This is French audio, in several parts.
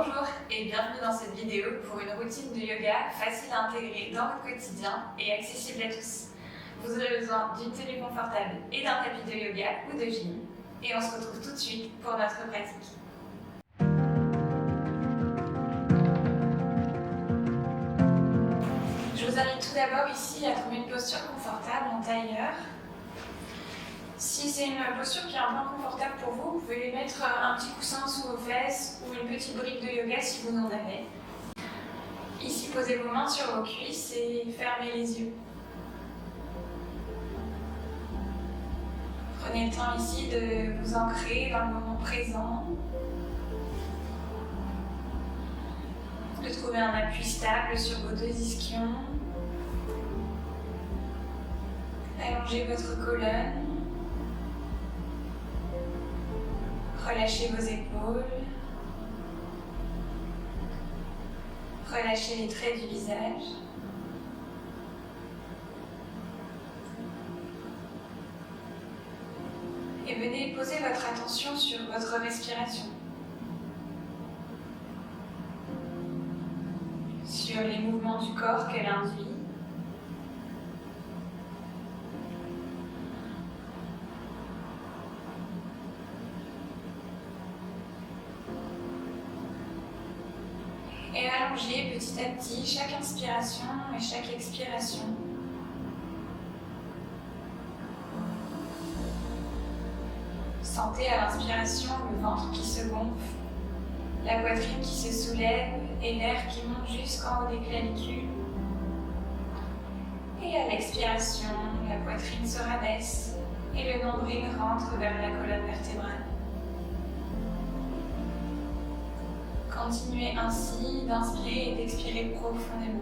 Bonjour et bienvenue dans cette vidéo pour une routine de yoga facile à intégrer dans votre quotidien et accessible à tous. Vous aurez besoin d'une tenue confortable et d'un tapis de yoga ou de gym. Et on se retrouve tout de suite pour notre pratique. Je vous invite tout d'abord ici à trouver une posture confortable en tailleur. Si c'est une posture qui est un peu confortable pour vous, vous pouvez mettre un petit coussin sous vos fesses ou une petite brique de yoga si vous en avez. Ici, posez vos mains sur vos cuisses et fermez les yeux. Prenez le temps ici de vous ancrer dans le moment présent, de trouver un appui stable sur vos deux ischions. Allongez votre colonne. Relâchez vos épaules. Relâchez les traits du visage. Et venez poser votre attention sur votre respiration. Sur les mouvements du corps qu'elle induit. Et allongez petit à petit chaque inspiration et chaque expiration. Sentez à l'inspiration le ventre qui se gonfle, la poitrine qui se soulève et l'air qui monte jusqu'en haut des clavicules. Et à l'expiration, la poitrine se rabaisse et le nombril rentre vers la colonne vertébrale. Continuez ainsi d'inspirer et d'expirer profondément.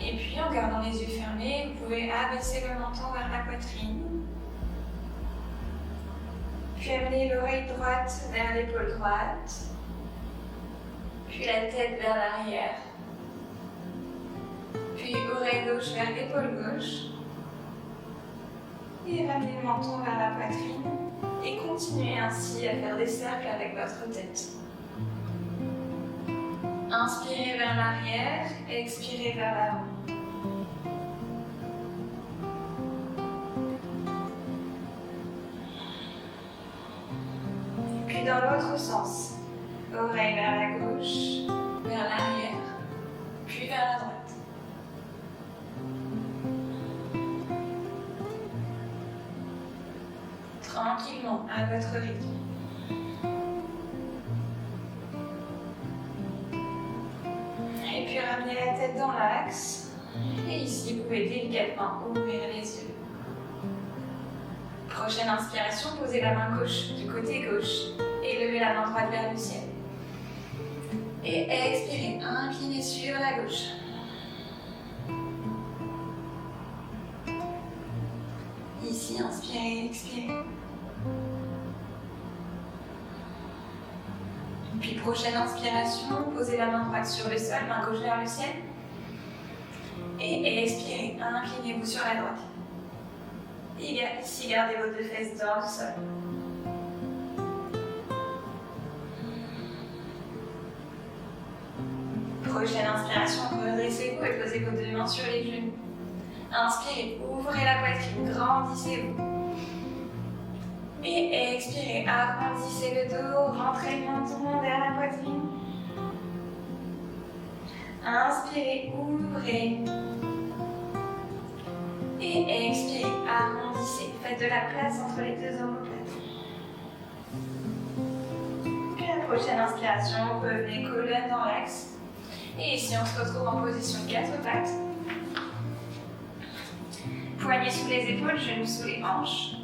Et puis, en gardant les yeux fermés, vous pouvez abaisser le menton vers la poitrine. Puis amener l'oreille droite vers l'épaule droite. Puis la tête vers l'arrière. Puis oreille gauche vers l'épaule gauche. Et ramener le menton vers la poitrine. Et continuez ainsi à faire des cercles avec votre tête. Inspirez vers l'arrière, expirez vers l'avant. Puis dans l'autre sens, oreille vers la gauche, vers l'arrière, puis vers la droite. Tranquillement, à votre rythme. Et puis ramenez la tête dans l'axe. Et ici, vous pouvez délicatement ouvrir les yeux. Prochaine inspiration, posez la main gauche du côté gauche et levez la main droite vers le ciel. Et expirez, inclinez sur la gauche. Ici, inspirez, expirez. Puis prochaine inspiration, posez la main droite sur le sol, main gauche vers le ciel. Et expirez, inclinez-vous sur la droite. Ici, gardez vos deux fesses dans le sol. Prochaine inspiration, redressez-vous et posez vos deux mains sur les genoux. Inspirez, ouvrez la poitrine, grandissez-vous. Et expirez, agrandissez le dos, rentrez le menton vers la poitrine. Inspirez, ouvrez. Et expirez, arrondissez. Faites de la place entre les deux omoplates. Puis la prochaine inspiration, revenez colonne dans l'axe. Et ici, on se retrouve en position 4 pattes. Poignets sous les épaules, genoux sous les hanches.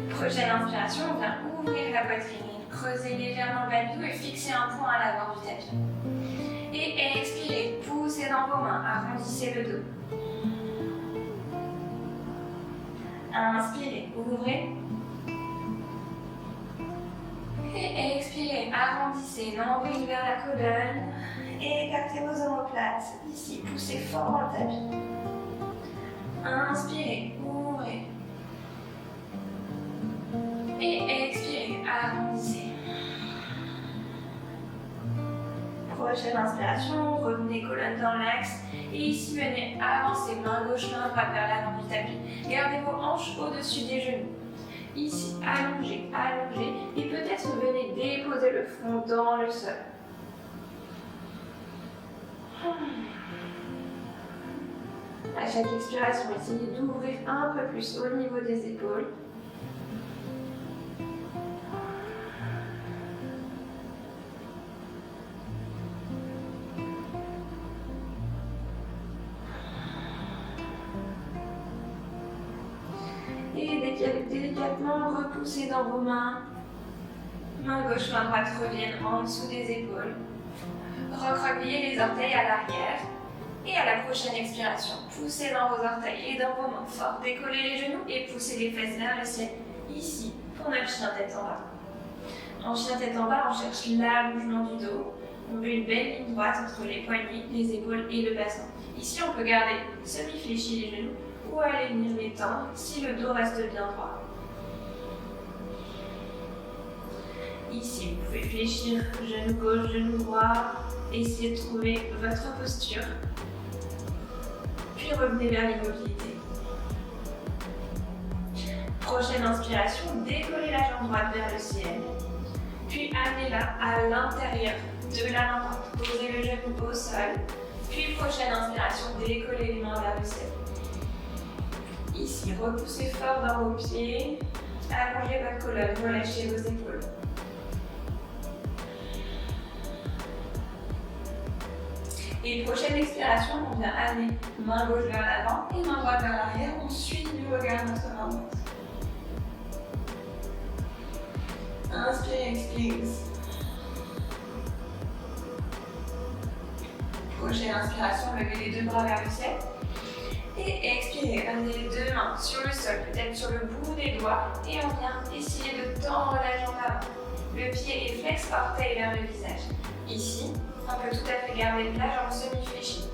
Prochaine inspiration, on vient ouvrir la poitrine. Creusez légèrement le bas du dos et fixez un point à l'avant du tapis. Et expirez, poussez dans vos mains, arrondissez le dos. Inspirez, ouvrez. Et expirez, arrondissez, nombril vers la colonne. Et écartez vos omoplates. Ici, poussez fort dans le tapis. Inspirez, ouvrez. Et expirez, arrondissez. Prochaine inspiration, revenez colonne dans l'axe. Et ici, venez avancer, main gauche, main droite vers l'avant du tapis. Gardez vos hanches au-dessus des genoux. Ici, allongez, allongez. Et peut-être venez déposer le front dans le sol. À chaque expiration, essayez d'ouvrir un peu plus au niveau des épaules. Et délicatement repoussez dans vos mains. Main gauche, main droite reviennent en dessous des épaules. Recroquevillez les orteils à l'arrière. Et à la prochaine expiration, poussez dans vos orteils et dans vos mains fort. Décollez les genoux et poussez les fesses vers le ciel. Ici, pour notre chien tête en bas. En chien tête en bas, on cherche l'allongement du dos. On veut une belle ligne droite entre les poignets, les épaules et le bassin. Ici, on peut garder semi-fléchis les genoux ou aller venir les tendre si le dos reste bien droit. Ici, vous pouvez fléchir genou gauche, genou droit. Essayez de trouver votre posture. Puis revenez vers l'immobilité. Prochaine inspiration, décollez la jambe droite vers le ciel. Puis amenez-la à l'intérieur de la main droite. Posez le genou au sol. Puis prochaine inspiration, décollez les mains vers le ciel. Ici, repoussez fort dans vos pieds. Allongez votre colonne, relâchez vos épaules. Et prochaine expiration, on vient amener main gauche vers l'avant et main droite vers l'arrière. On suit du regard notre main droite. Inspirez, expirez. Prochaine inspiration, levez les deux bras vers le ciel. Et expirez, amenez les deux mains sur le sol, peut-être sur le bout des doigts. Et on vient essayer de tendre la jambe avant. Le pied est flex, orteil vers le visage. Ici, on peut tout à fait garder la jambe semi-fléchie.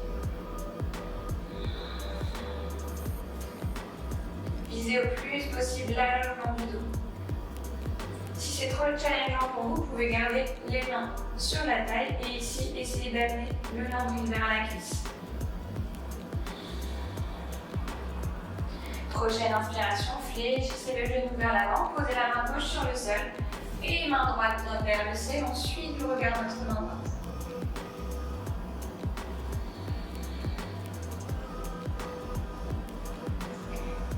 Visez au plus possible l'allongement du dos. Si c'est trop challengeant pour vous, vous pouvez garder les mains sur la taille et ici, essayez d'amener le nombril vers la cuisse. Prochaine inspiration, fléchissez le genou vers l'avant, posez la main gauche sur le sol et main droite vers le ciel. On suit du regard notre main droite.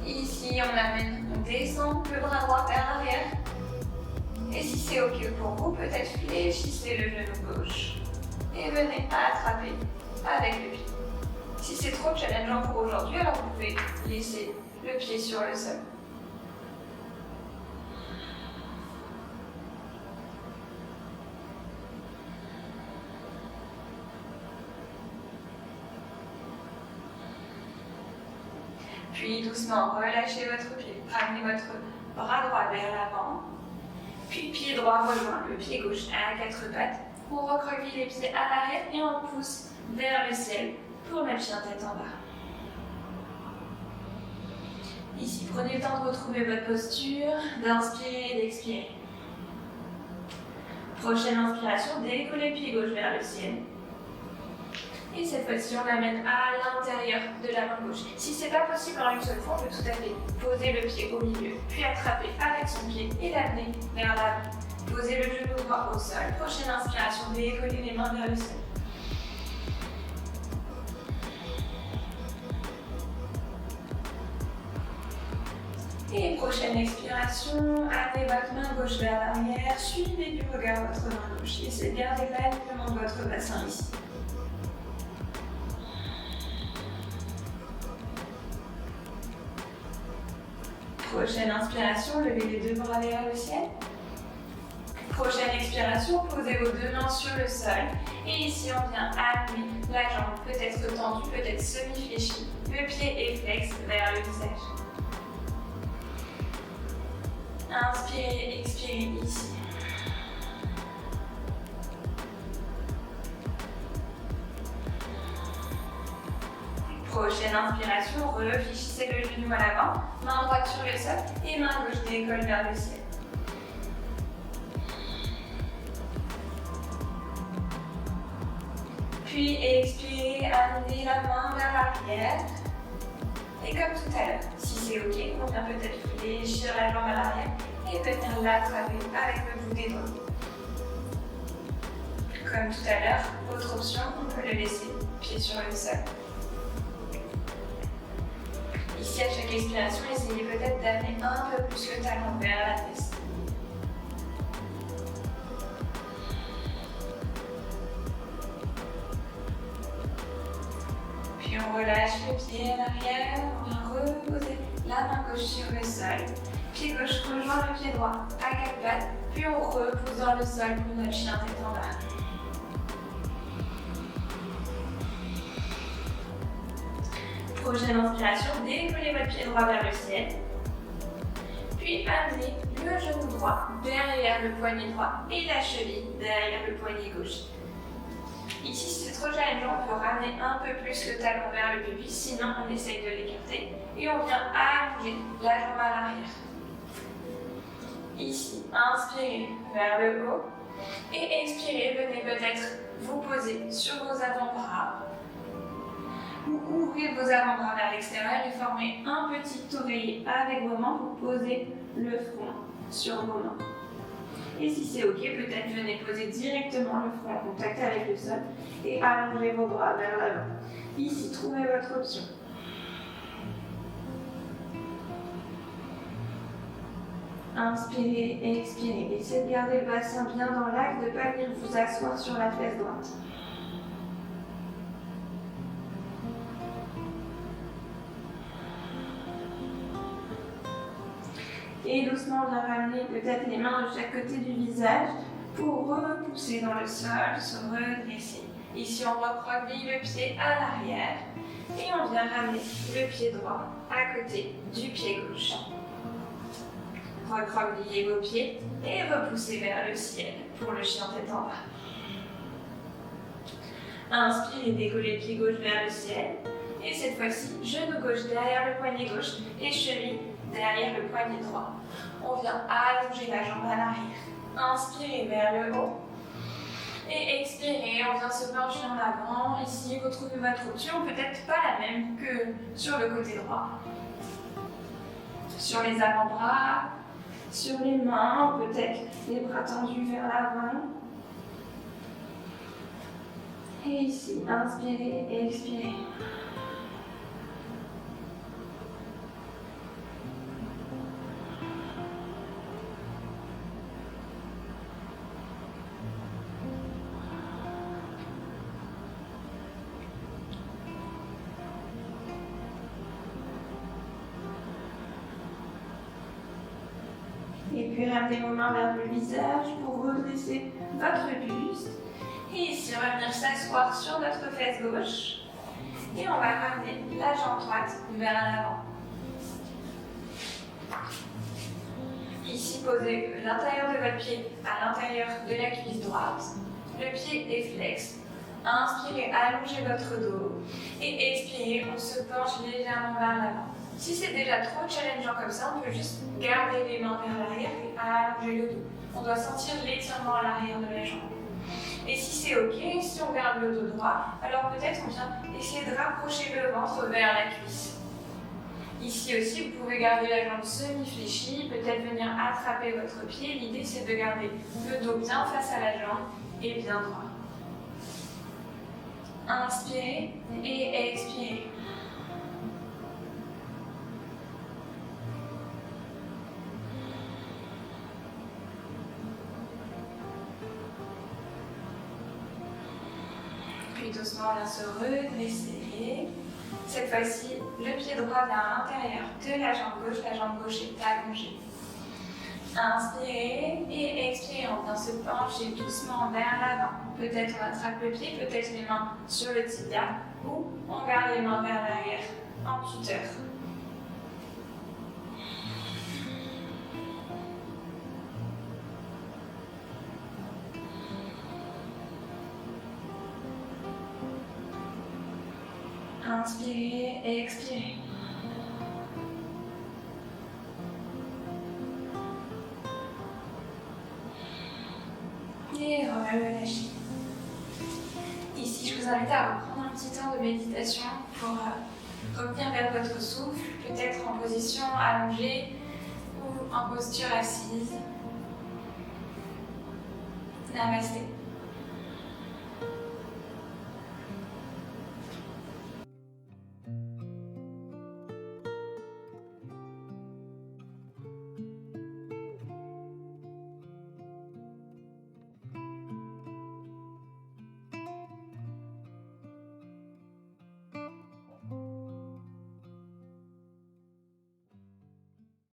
Ici, on amène, on descend le bras droit vers l'arrière. Et si c'est ok pour vous, peut-être fléchissez le genou gauche et venez attraper avec le pied. Si c'est trop challengeant pour aujourd'hui, alors vous pouvez laisser le pied sur le sol. Puis doucement, relâchez votre pied. Ramenez votre bras droit vers l'avant. Puis pied droit rejoint le pied gauche à quatre pattes. On recroqueville les pieds à l'arrière et on pousse vers le ciel pour notre chien tête en bas. Ici, prenez le temps de retrouver votre posture, d'inspirer et d'expirer. Prochaine inspiration, décollez le pied gauche vers le ciel. Et cette fois-ci, on l'amène à l'intérieur de la main gauche. Si ce n'est pas possible en une seule fois, on peut tout à fait poser le pied au milieu, puis attraper avec son pied et l'amener vers l'avant. Posez le genou droit au sol. Prochaine inspiration, décollez les mains vers le ciel. Et prochaine expiration, amenez votre main gauche vers l'arrière, suivez du regard votre main gauche. Essayez de garder l'alignement de votre bassin ici. Prochaine inspiration, levez les deux bras vers le ciel. Prochaine expiration, posez vos deux mains sur le sol. Et ici, on vient amener la jambe, peut-être tendue, peut-être semi-fléchie. Le pied est flex vers le visage. Inspirez, expirez ici. Prochaine inspiration, réfléchissez le genou à l'avant, main droite sur le sol et main gauche décolle vers le ciel. Puis expirez, amenez la main vers l'arrière. Et comme tout à l'heure, si c'est ok, on vient peut-être fléchir la jambe à l'arrière et venir l'attraper avec le bout des doigts. Comme tout à l'heure, autre option, on peut le laisser pied sur le sol. Ici, à chaque expiration, essayez peut-être d'amener un peu plus le talon vers la fesse. Puis on relâche le pied à l'arrière, on vient reposer la main gauche sur le sol. Pied gauche rejoint le pied droit à quatre pattes, puis on repose dans le sol pour notre chien tête en bas. Prochaine inspiration, décollez votre pied droit vers le ciel. Puis amenez le genou droit derrière le poignet droit et la cheville derrière le poignet gauche. Ici, si c'est trop challengeant, on peut ramener un peu plus le talon vers le pubis, sinon on essaye de l'écarter et on vient allonger la jambe à l'arrière. Ici, inspirez vers le haut et expirez, venez peut-être vous poser sur vos avant-bras. Ou ouvrez vos avant-bras vers l'extérieur et formez un petit oreiller avec vos mains pour poser le front sur vos mains. Et si c'est ok, peut-être venez poser directement le front en contact avec le sol et allongez vos bras vers l'avant. Ici, trouvez votre option. Inspirez et expirez. Essayez de garder le bassin bien dans l'axe, de ne pas venir vous asseoir sur la fesse droite. Et doucement, on vient ramener peut-être les mains de chaque côté du visage pour repousser dans le sol, se redresser. Ici, on recroqueville le pied à l'arrière et on vient ramener le pied droit à côté du pied gauche. Recroquevillez vos pieds et repoussez vers le ciel pour le chien tête en bas. Inspirez, décollez le pied gauche vers le ciel. Et cette fois-ci, genou gauche derrière le poignet gauche et cheville derrière le poignet droit. On vient allonger la jambe à l'arrière. Inspirez vers le haut. Et expirez, on vient se pencher en avant. Ici, vous trouvez votre option, peut-être pas la même que sur le côté droit. Sur les avant-bras, sur les mains, peut-être les bras tendus vers l'avant. Et ici, inspirez et expirez. Et puis ramenez vos mains vers le visage pour redresser votre buste. Et ici, on va venir s'asseoir sur notre fesse gauche. Et on va ramener la jambe droite vers l'avant. Ici, posez l'intérieur de votre pied à l'intérieur de la cuisse droite. Le pied est flex. Inspirez, allongez votre dos. Et expirez, on se penche légèrement vers l'avant. Si c'est déjà trop challengeant comme ça, on peut juste garder les mains vers l'arrière et allonger le dos. On doit sentir l'étirement à l'arrière de la jambe. Et si c'est ok, si on garde le dos droit, alors peut-être on vient essayer de rapprocher le ventre vers la cuisse. Ici aussi, vous pouvez garder la jambe semi-fléchie, peut-être venir attraper votre pied. L'idée, c'est de garder le dos bien face à la jambe et bien droit. Inspirez et expirez. Puis doucement, on vient se redresser. Cette fois-ci, le pied droit vient à l'intérieur de la jambe gauche est allongée. Inspirez et expirez, on vient se pencher doucement vers l'avant. Peut-être on attrape le pied, peut-être les mains sur le tibia, ou on garde les mains vers l'arrière en tuteur. Inspirez et expirez. Et relâchez. Ici, je vous invite à reprendre un petit temps de méditation pour revenir vers votre souffle, peut-être en position allongée ou en posture assise. Namasté.